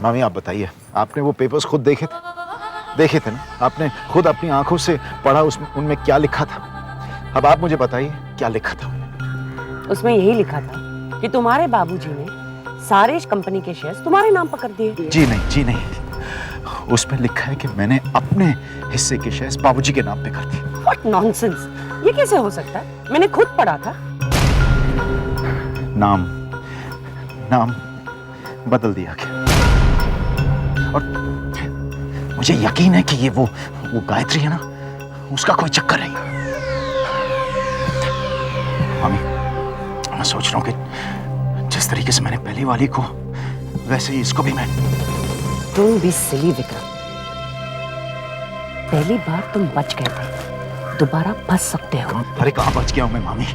मामी आप बताइए, आपने वो पेपर्स खुद देखे थे ना? आपने खुद अपनी आंखों से पढ़ा उसमें उनमें क्या लिखा था? अब आप मुझे बताइए क्या लिखा था? उसमें यही लिखा था कि तुम्हारे बाबूजी ने सारेश कंपनी के शेयर्स तुम्हारे नाम पर कर दिए। जी नहीं, उसमें लिखा है कि मैंने अपने हिस्से के शेयर्स बाबूजी के नाम पे कर दिए। What nonsense! ये कैसे हो सकता है? मैंने खुद पढ़ा था। नाम बदल दिया गया और मुझे यकीन है कि ये वो गायत्री है ना, उसका कोई चक्कर नहीं। मामी, मैं सोच रहा हूँ कि जिस तरीके से मैंने पहली वाली को, वैसे ही इसको भी मैं। Don't be silly, Vikram. पहली बार तुम बच गए थे, दोबारा फंस सकते हो। अरे कहाँ बच गया हूँ मैं मामी?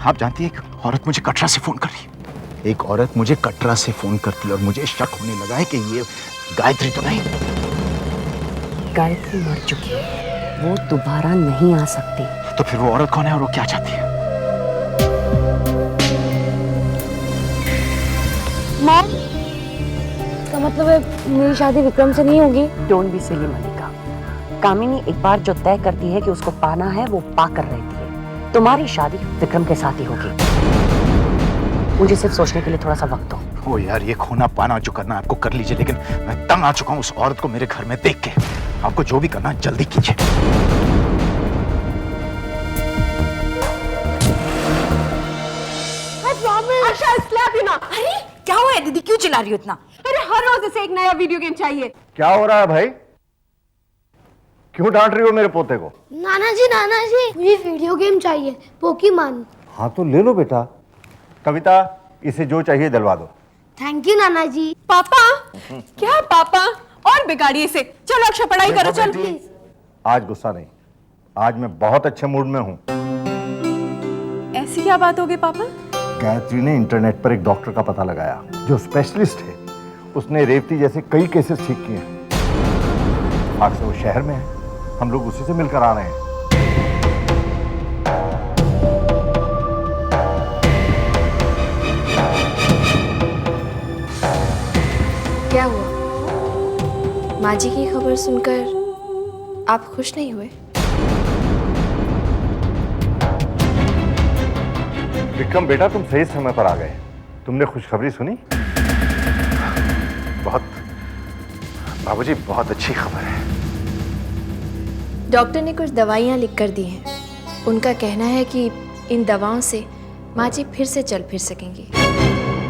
आप जानती है, एक औरत मुझे कटरा से फोन कर रही। एक औरत मुझे कटरा से फोन करती और मुझे शक होने लगा है कि ये गायत्री तो नहीं। गायत्री मर चुकी है, वो दोबारा नहीं आ सकती। तो फिर वो औरत कौन है और वो क्या चाहती है? मॉम, इसका मतलब है मेरी शादी विक्रम से नहीं होगी? डोंट बी सिली मलिका। कामिनी एक बार जो तय करती है कि उसको पाना है, वो पाकर रहती है। तुम्हारी शादी विक्रम के साथ ही होगी। मुझे सिर्फ सोचने के लिए थोड़ा सा वक्त दो। ओ यार, ये खोना पाना जो करना है आपको कर लीजिए, लेकिन मैं तंग आ चुका हूँ उस औरत को मेरे घर में देख के। आपको जो भी करना है जल्दी कीजिए। अरे क्या हुआ है दीदी, क्यों चिल्ला रही हो इतना? अरे हर रोज इसे एक नया वीडियो गेम चाहिए। क्या हो रहा है भाई? क्यों डांट रही हो मेरे पोते को? नाना जी मुझे वीडियो गेम चाहिए, पोकीमॉन। हाँ तो ले लो बेटा। कविता, इसे जो चाहिए दिलवा दो। थैंक यू नाना जी। पापा, क्या पापा, और बिगाड़िए इसे। चलो अक्षय पढ़ाई करो, चल। आज गुस्सा नहीं, आज मैं बहुत अच्छे मूड में हूँ। ऐसी क्या बात हो गई पापा? गायत्री ने इंटरनेट पर एक डॉक्टर का पता लगाया जो स्पेशलिस्ट है। उसने रेवती जैसे कई केसेस ठीक किए हैं। आज से वो शहर में है, हम लोग उसी से मिलकर आ रहे हैं। क्या हुआ? माँ जी की खबर सुनकर आप खुश नहीं हुए? विक्रम बेटा, तुम सही समय पर आ गए। तुमने खुशखबरी सुनी? बाबूजी, बहुत अच्छी खबर है। डॉक्टर ने कुछ दवाइयाँ लिख कर दी हैं। उनका कहना है कि इन दवाओं से माँ जी फिर से चल फिर सकेंगी,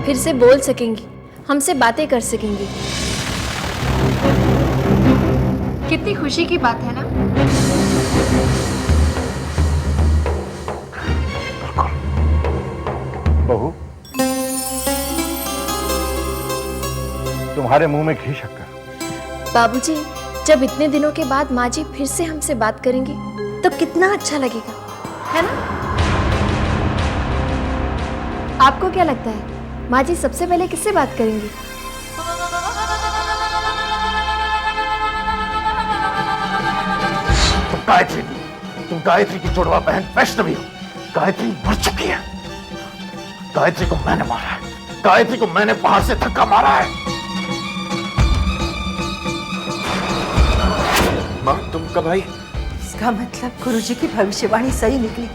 फिर से बोल सकेंगी, हमसे बातें कर सकेंगी। कितनी खुशी की बात है ना? बहू, तुम्हारे मुंह में घी शक्कर। बाबूजी, जब इतने दिनों के बाद माँ जी फिर से हमसे बात करेंगी तो कितना अच्छा लगेगा, है ना? आपको क्या लगता है माँ जी सबसे पहले किससे बात करेंगी? तुम गायत्री की जुड़वा बहन वैष्णवी हो। गायत्री मर चुकी है। गायत्री को मैंने मारा है। गायत्री को मैंने बाहर से धक्का मारा है। माँ, तुम कब आई? इसका मतलब गुरुजी की भविष्यवाणी सही निकली।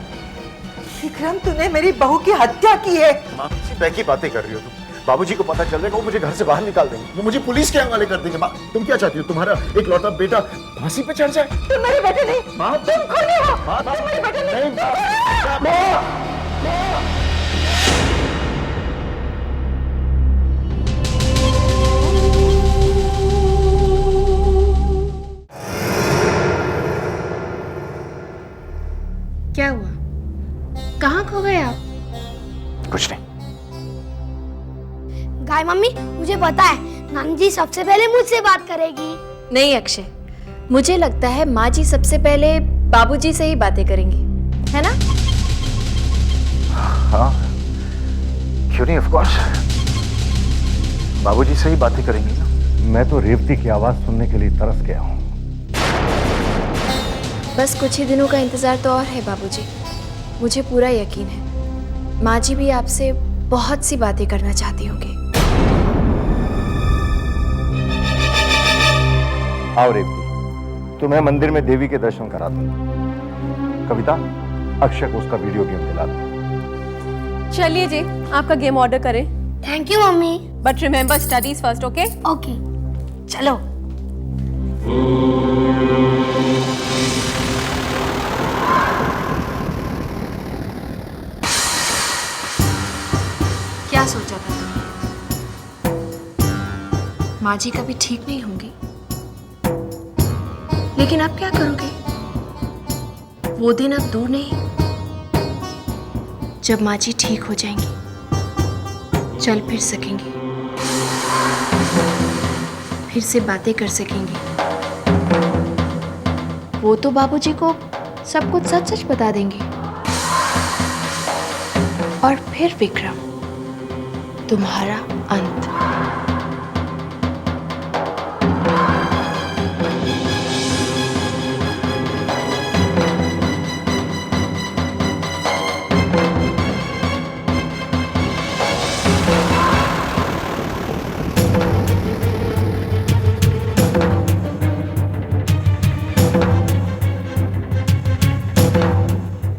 विक्रम, तूने मेरी बहू की हत्या की है। माँ, किसी की बातें कर रही हो तुम? बाबूजी को पता चल जाएगा, वो मुझे घर से बाहर निकाल देंगे, वो मुझे पुलिस के हवाले कर देंगे। माँ, तुम क्या चाहती हो? तुम्हारा एक लौता बेटा फांसी पे चढ़ जाए? तुम मेरे बेटे नहीं, माँ, तुम खूनी हो। तुम मेरे बेटे नहीं। क्या हुआ? कहाँ खो गए आप? कुछ नहीं। गाय मम्मी, मुझे पता है नानी जी सबसे पहले मुझसे बात करेगी। नहीं अक्षय, मुझे लगता है माँ जी सबसे पहले बाबूजी से ही बातें करेंगी, है ना? हाँ, क्यों नहीं, ऑफ कोर्स बाबूजी से ही बातें करेंगी ना। मैं तो रेवती की आवाज सुनने के लिए तरस गया हूँ। बस कुछ ही दिनों का इंतजार तो और है बाबूजी। मुझे पूरा यकीन है माँ जी भी आपसे बहुत सी बातें करना चाहती होंगी। आओ रेवती, तुम्हें मंदिर में देवी के दर्शन करा दूं। कविता, अक्षय को उसका वीडियो गेम दिला दो। चलिए जी, आपका गेम ऑर्डर करें, thank you mummy. But remember studies first, okay? Okay चलो। क्या सोचा था तुमने? माँ जी कभी ठीक नहीं होंगी, लेकिन अब क्या करोगे? वो दिन अब दूर नहीं जब माँ जी ठीक हो जाएंगी, चल फिर सकेंगी, फिर से बातें कर सकेंगी। वो तो बाबूजी को सब कुछ सच सच बता देंगे। और फिर विक्रम, तुम्हारा अंत।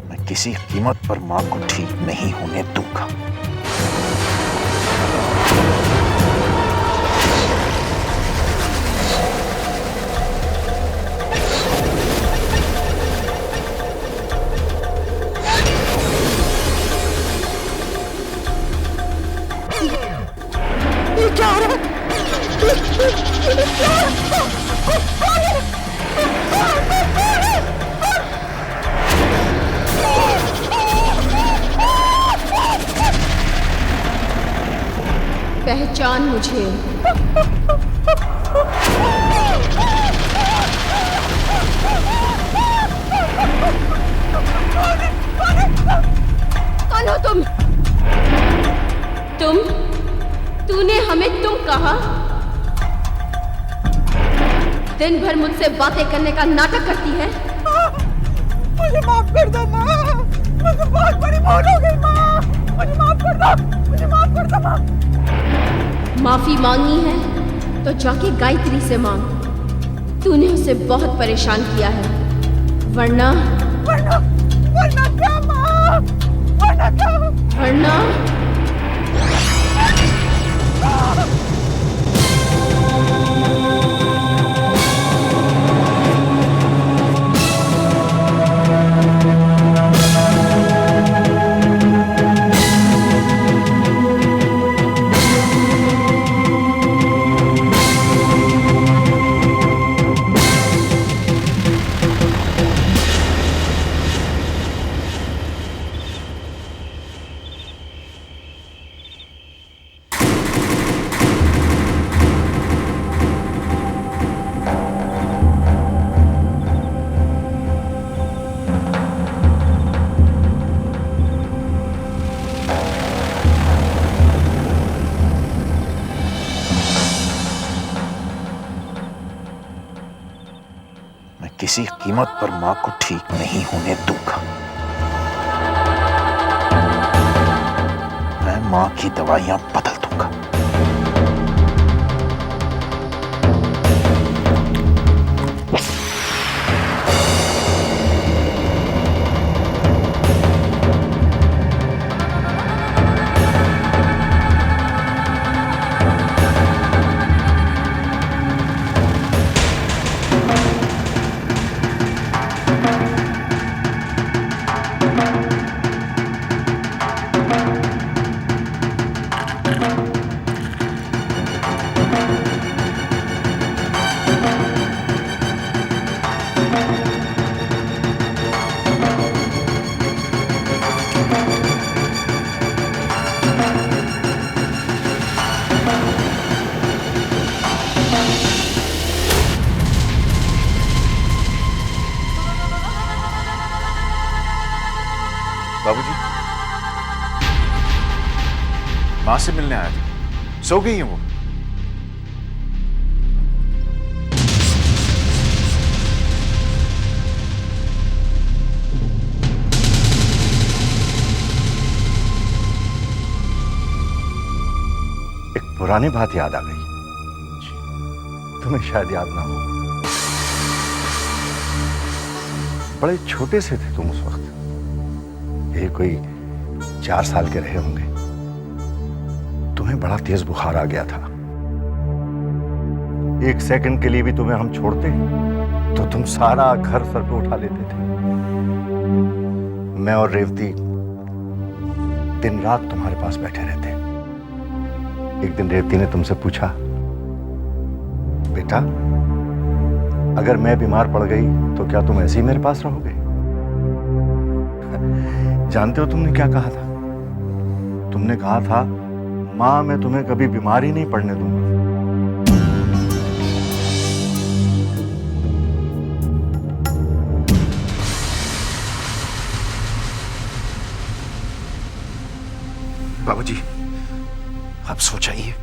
मैं किसी कीमत पर मां को ठीक नहीं होने दूंगा। पहचान मुझे। कौन हो तुम? तूने हमें तुम कहा? दिन भर मुझसे बातें करने का नाटक करती है। मुझे माफ कर दो माँ, मुझे बहुत बड़ी भूल हो गई माँ, मुझे माफ कर दो, मुझे माफ कर दो माँ। माफी मांगनी है तो जाके गायत्री से मांग। तूने उसे बहुत परेशान किया है, वरना क्या माँ? वरना क्या? वरना किसी कीमत पर मां को ठीक नहीं होने दूंगा। मैं मां की दवाइयां बदल दूंगा। बाबूजी, मां से मिलने आया था। सो गई है वो? एक पुरानी बात याद आ गई, तुम्हें शायद याद ना हो। बड़े छोटे से थे तुम उस वक्त, ये कोई 4 साल के रहे होंगे। तुम्हें बड़ा तेज बुखार आ गया था। 1 सेकंड के लिए भी तुम्हें हम छोड़ते तो तुम सारा घर सर पे उठा लेते थे। मैं और रेवती दिन रात तुम्हारे पास बैठे रहते। एक दिन रेवती ने तुमसे पूछा, बेटा अगर मैं बीमार पड़ गई तो क्या तुम ऐसे ही मेरे पास रहोगे? जानते हो तुमने क्या कहा था? तुमने कहा था, मां मैं तुम्हें कभी बीमार ही नहीं पड़ने दूंगा। बाबूजी आप सो जाइए,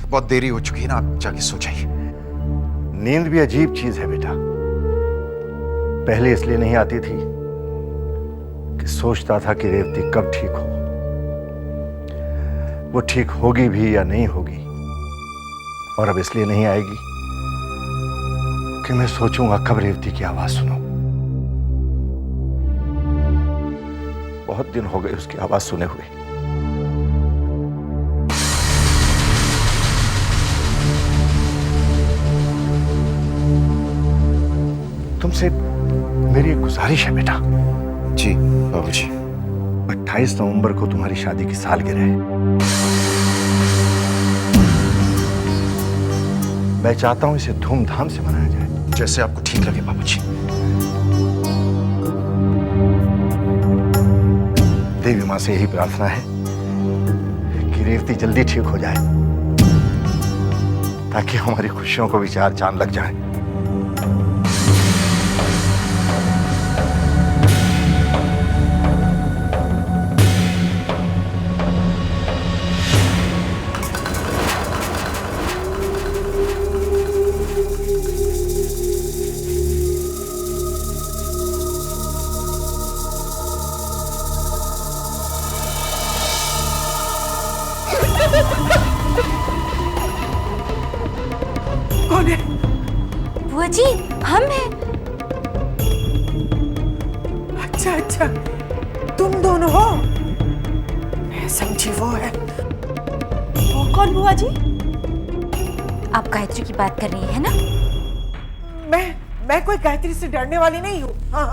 बहुत देरी हो चुकी है ना, आप जाके सो जाइए। नींद भी अजीब चीज है बेटा। पहले इसलिए नहीं आती थी कि सोचता था कि रेवती कब ठीक हो, वो ठीक होगी भी या नहीं होगी। और अब इसलिए नहीं आएगी कि मैं सोचूंगा कब रेवती की आवाज सुनूं। बहुत दिन हो गए उसकी आवाज सुने हुए। तुमसे मेरी एक गुजारिश है बेटा। जी बाबूजी। 28 नवंबर को तुम्हारी शादी की सालगिरह है। मैं चाहता हूं इसे धूमधाम से मनाया जाए। जैसे आपको ठीक लगे बाबूजी। देवी मां से यही प्रार्थना है कि रेवती जल्दी ठीक हो जाए, ताकि हमारी खुशियों को भी 4 चांद लग जाए। कौन है? बुआ जी हम हैं। अच्छा अच्छा, तुम दोनों हो। मैं समझी वो है। वो कौन बुआ जी? आप गायत्री की बात कर रही है ना? मैं कोई गायत्री से डरने वाली नहीं हूँ। हाँ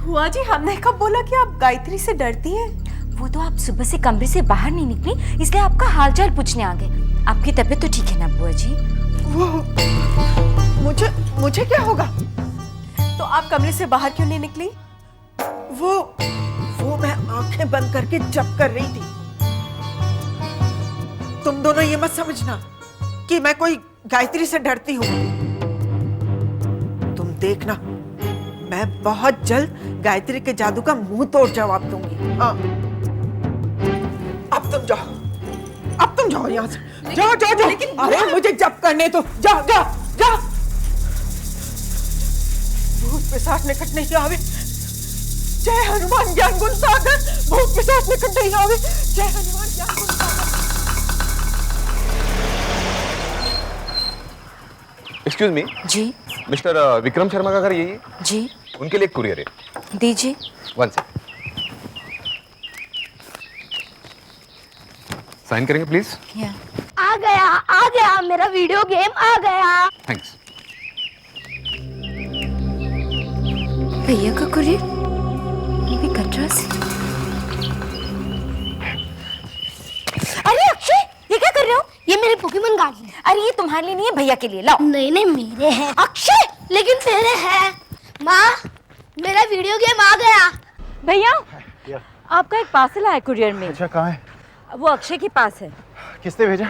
बुआ जी हमने कब बोला कि आप गायत्री से डरती हैं? वो तो आप सुबह से कमरे से बाहर नहीं निकली, इसलिए आपका हालचाल पूछने आ गए। आपकी तबीयत तो ठीक है ना बुआ जी? वो मुझे क्या होगा? तो आप कमरे से बाहर क्यों नहीं निकली? वो मैं आंखें बंद करके जप कर रही थी। तुम दोनों ये मत समझना कि मैं कोई गायत्री से डरती हूँ। तुम देखना, मैं बहुत जल्द गायत्री के जादू का मुंह तोड़ जवाब दूंगी। हाँ, अब तुम जाओ यहाँ से। जाओ। अरे मुझे जप करने तो जा। भूत पिशाच निकट नहीं आवे। जय हनुमान ज्ञान गुण सागर। भूत पिशाच निकट नहीं आवे। जय हनुमान ज्ञान गुण सागर। एक्सक्यूज मी जी मिस्टर विक्रम शर्मा का घर यही है? जी उनके लिए एक कुरियर है। दीजिए। 1 सेकंड। साइन करेंगे प्लीज। आ गया मेरा वीडियो गेम आ गया। थैंक्स। भैया का कुरियर, वो भी कटरा से। अरे अक्षय, ये क्या कर रहे हो? ये मेरे पोकेमोन कार्ड हैं। अरे ये तुम्हारे लिए नहीं है, भैया के लिए। लाओ। नहीं मेरे हैं। अक्षय लेकिन तेरे हैं। माँ, मेरा वीडियो गेम आ गया। भैया आपका एक पार्सल आया कुरियर में। अच्छा कहाँ है? वो अक्षय के पास है। किसने भेजा?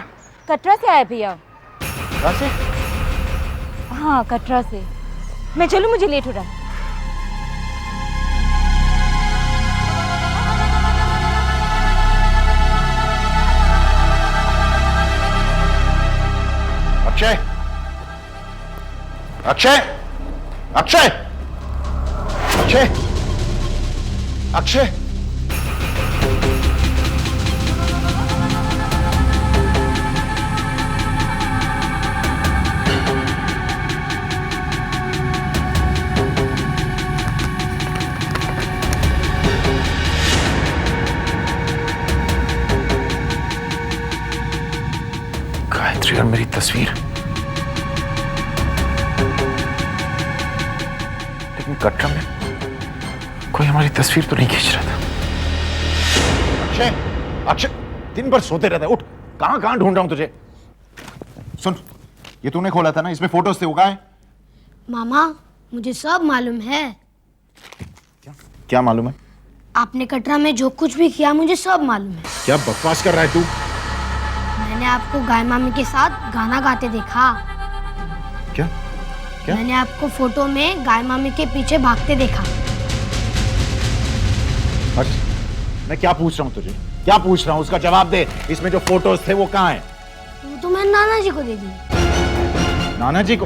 कटरा से आया भैया। कहाँ से? हाँ कटरा से। मैं चलूं, मुझे लेट हो रहा है। अक्षय, अक्षय, अक्षय, अक्षय, अक्षय। गायत्री और मेरी तस्वीर, लेकिन कटरा में कोई हमारी तस्वीर तो नहीं खींच रहा था। अक्षय, अक्षय, दिन भर सोते रहता है, उठ। कहां कहां ढूंढ रहा हूं तुझे। सुन, ये तूने खोला था ना, इसमें फोटोज थे, वो कहां है? मामा मुझे सब मालूम है। क्या मालूम है? आपने कटरा में जो कुछ भी किया मुझे सब मालूम है। क्या बकवास कर रहा है तू? मैंने आपको गाय मामी के साथ गाना गाते देखा। क्या? क्या? मैंने आपको फोटो में गाय मामी के पीछे भागते देखा। अच्छा, मैं क्या पूछ रहा हूँ तुझे, क्या पूछ रहा हूँ उसका जवाब दे। इसमें जो फोटोज थे वो कहाँ हैं? वो तो मैंने नाना जी को दे दी। नाना जी को?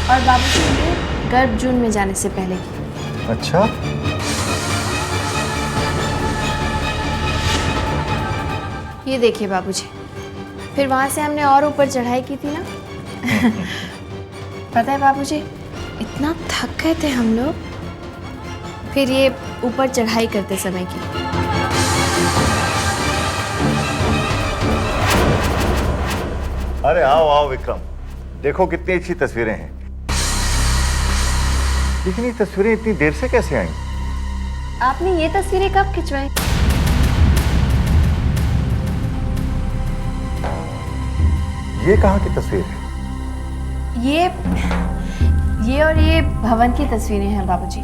और बाबूजी ने गर्भ जून में जाने से पहले की। अच्छा, ये देखिए बाबूजी, फिर वहां से हमने और ऊपर चढ़ाई की थी ना। पता है बाबूजी, इतना थक गए थे हम लोग, फिर ये ऊपर चढ़ाई करते समय की। अरे आओ आओ विक्रम, देखो कितनी अच्छी तस्वीरें हैं। लेकिन ये तस्वीरें इतनी देर से कैसे आई? आपने ये तस्वीरें कब खिंचवाई? ये कहाँ की तस्वीर है? ये और ये भवन की तस्वीरें हैं बाबूजी।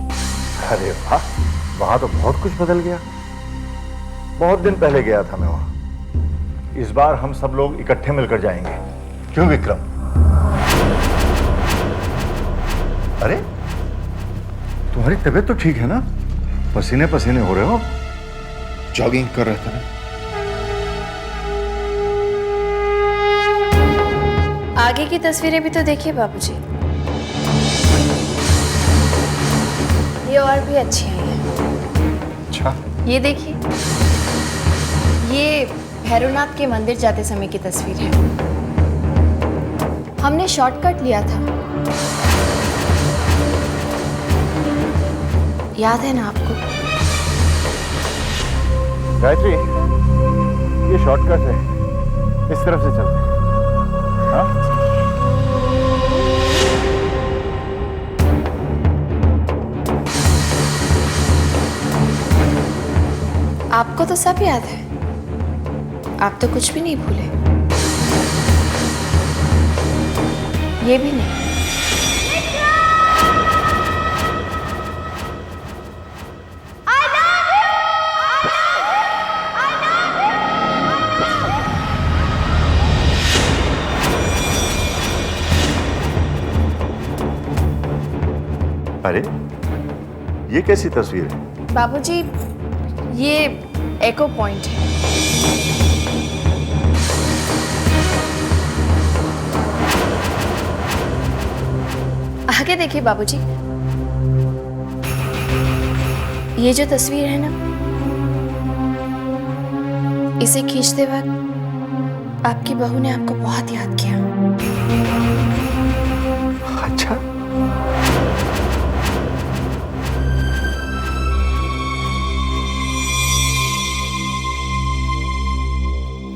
अरे वाह, वहां तो बहुत कुछ बदल गया। बहुत दिन पहले गया था मैं वहां। इस बार हम सब लोग इकट्ठे मिलकर जाएंगे, क्यों विक्रम? अरे तुम्हारी तबीयत तो ठीक है ना? पसीने पसीने हो रहे हो। जॉगिंग कर रहा था ना। आगे की तस्वीरें भी तो देखिए बाबूजी, ये और भी अच्छी आई हैं। अच्छा, ये देखिए, ये भैरवनाथ के मंदिर जाते समय की तस्वीर है। हमने शॉर्टकट लिया था, याद है ना आपको? गायत्री, ये शॉर्टकट है, इस तरफ से चलते हैं। हाँ? आपको तो सब याद है, आप तो कुछ भी नहीं भूले। ये भी नहीं। अरे ये कैसी तस्वीर है? बाबूजी, ये एको पॉइंट है। आगे देखिए बाबूजी, ये जो तस्वीर है ना, इसे खींचते वक्त आपकी बहू ने आपको बहुत याद किया। अच्छा,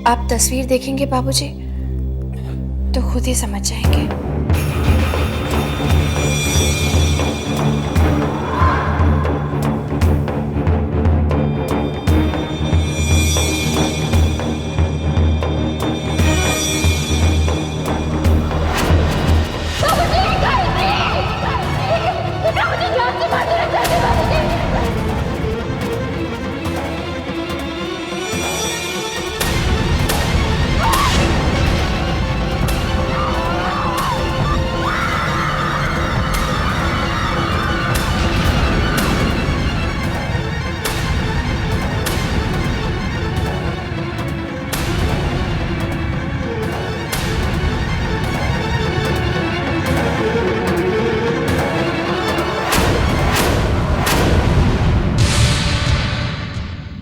आप तस्वीर देखेंगे बाबूजी तो खुद ही समझ जाएंगे।